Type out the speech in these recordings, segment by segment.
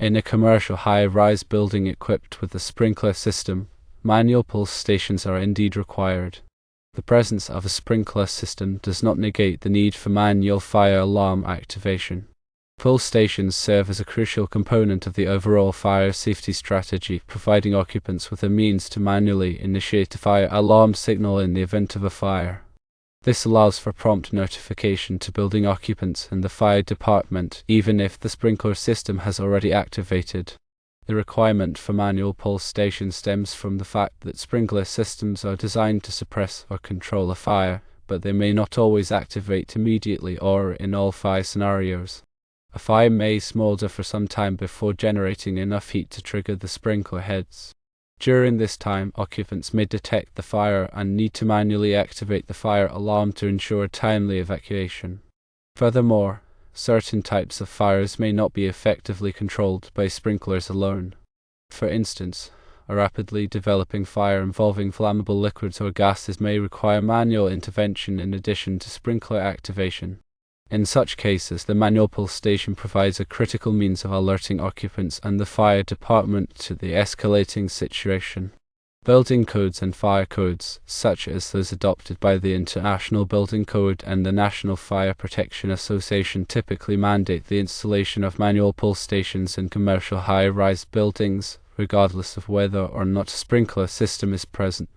In a commercial high-rise building equipped with a sprinkler system, manual pull stations are indeed required. The presence of a sprinkler system does not negate the need for manual fire alarm activation. Pull stations serve as a crucial component of the overall fire safety strategy, providing occupants with a means to manually initiate a fire alarm signal in the event of a fire. This allows for prompt notification to building occupants and the fire department, even if the sprinkler system has already activated. The requirement for manual pull stations stems from the fact that sprinkler systems are designed to suppress or control a fire, but they may not always activate immediately or in all fire scenarios. A fire may smolder for some time before generating enough heat to trigger the sprinkler heads. During this time, occupants may detect the fire and need to manually activate the fire alarm to ensure timely evacuation. Furthermore, certain types of fires may not be effectively controlled by sprinklers alone. For instance, a rapidly developing fire involving flammable liquids or gases may require manual intervention in addition to sprinkler activation. In such cases, the manual pull station provides a critical means of alerting occupants and the fire department to the escalating situation. Building codes and fire codes, such as those adopted by the International Building Code and the National Fire Protection Association, typically mandate the installation of manual pull stations in commercial high-rise buildings, regardless of whether or not a sprinkler system is present.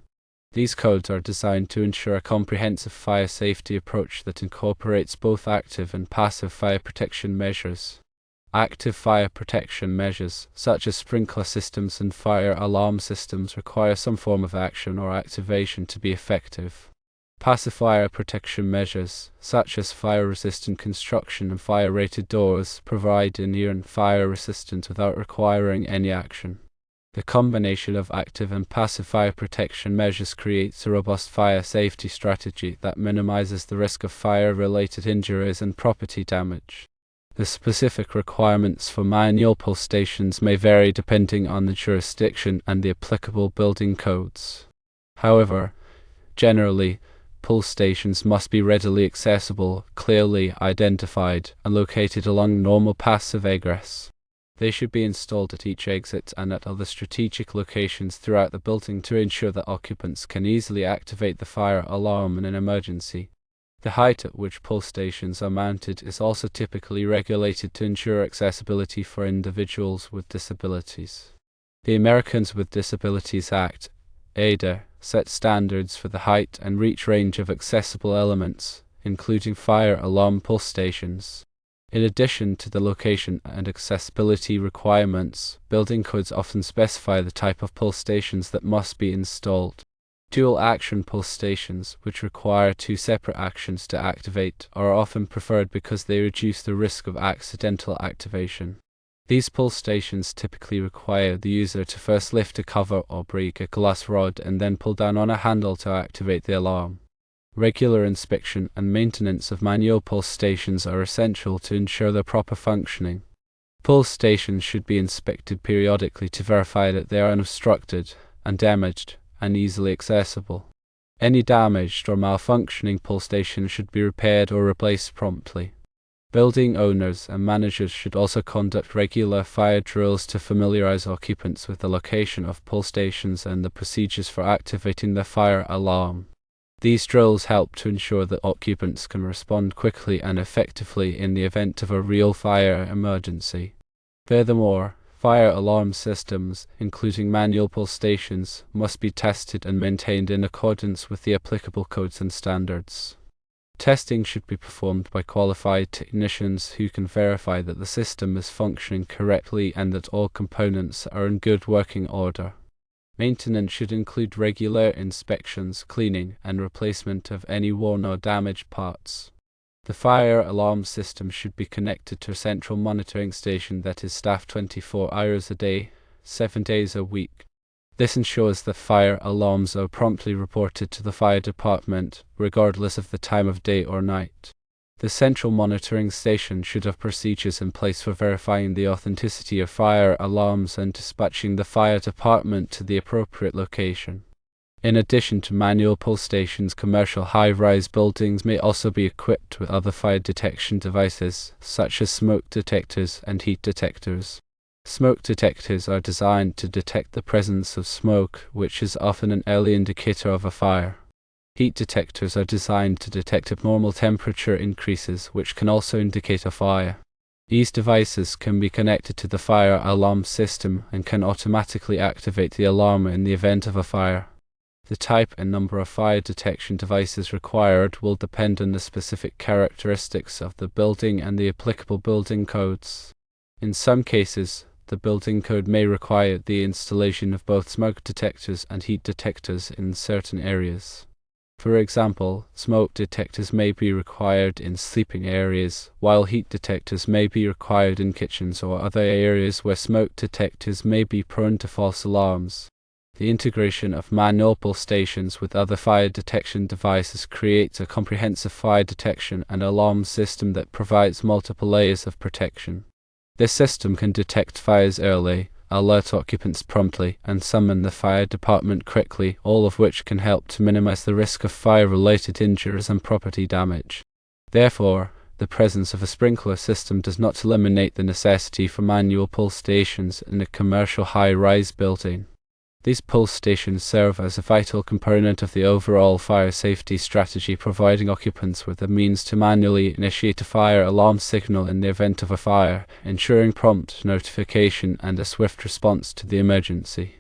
These codes are designed to ensure a comprehensive fire safety approach that incorporates both active and passive fire protection measures. Active fire protection measures, such as sprinkler systems and fire alarm systems, require some form of action or activation to be effective. Passive fire protection measures, such as fire-resistant construction and fire-rated doors, provide inherent fire resistance without requiring any action. The combination of active and passive fire protection measures creates a robust fire safety strategy that minimizes the risk of fire-related injuries and property damage. The specific requirements for manual pull stations may vary depending on the jurisdiction and the applicable building codes. However, generally, pull stations must be readily accessible, clearly identified, and located along normal paths of egress. They should be installed at each exit and at other strategic locations throughout the building to ensure that occupants can easily activate the fire alarm in an emergency. The height at which pull stations are mounted is also typically regulated to ensure accessibility for individuals with disabilities. The Americans with Disabilities Act, ADA, sets standards for the height and reach range of accessible elements, including fire alarm pull stations. In addition to the location and accessibility requirements, building codes often specify the type of pull stations that must be installed. Dual-action pull stations, which require two separate actions to activate, are often preferred because they reduce the risk of accidental activation. These pull stations typically require the user to first lift a cover or break a glass rod and then pull down on a handle to activate the alarm. Regular inspection and maintenance of manual pull stations are essential to ensure their proper functioning. Pull stations should be inspected periodically to verify that they are unobstructed, undamaged, and easily accessible. Any damaged or malfunctioning pull station should be repaired or replaced promptly. Building owners and managers should also conduct regular fire drills to familiarize occupants with the location of pull stations and the procedures for activating the fire alarm. These drills help to ensure that occupants can respond quickly and effectively in the event of a real fire emergency. Furthermore, fire alarm systems, including manual pull stations, must be tested and maintained in accordance with the applicable codes and standards. Testing should be performed by qualified technicians who can verify that the system is functioning correctly and that all components are in good working order. Maintenance should include regular inspections, cleaning, and replacement of any worn or damaged parts. The fire alarm system should be connected to a central monitoring station that is staffed 24 hours a day, 7 days a week. This ensures that fire alarms are promptly reported to the fire department, regardless of the time of day or night. The central monitoring station should have procedures in place for verifying the authenticity of fire alarms and dispatching the fire department to the appropriate location. In addition to manual pull stations, commercial high-rise buildings may also be equipped with other fire detection devices, such as smoke detectors and heat detectors. Smoke detectors are designed to detect the presence of smoke, which is often an early indicator of a fire. Heat detectors are designed to detect abnormal temperature increases, which can also indicate a fire. These devices can be connected to the fire alarm system and can automatically activate the alarm in the event of a fire. The type and number of fire detection devices required will depend on the specific characteristics of the building and the applicable building codes. In some cases, the building code may require the installation of both smoke detectors and heat detectors in certain areas. For example, smoke detectors may be required in sleeping areas, while heat detectors may be required in kitchens or other areas where smoke detectors may be prone to false alarms. The integration of manual pull stations with other fire detection devices creates a comprehensive fire detection and alarm system that provides multiple layers of protection. This system can detect fires early, alert occupants promptly, and summon the fire department quickly, all of which can help to minimize the risk of fire-related injuries and property damage. Therefore, the presence of a sprinkler system does not eliminate the necessity for manual pull stations in a commercial high-rise building. These pull stations serve as a vital component of the overall fire safety strategy, providing occupants with a means to manually initiate a fire alarm signal in the event of a fire, ensuring prompt notification and a swift response to the emergency.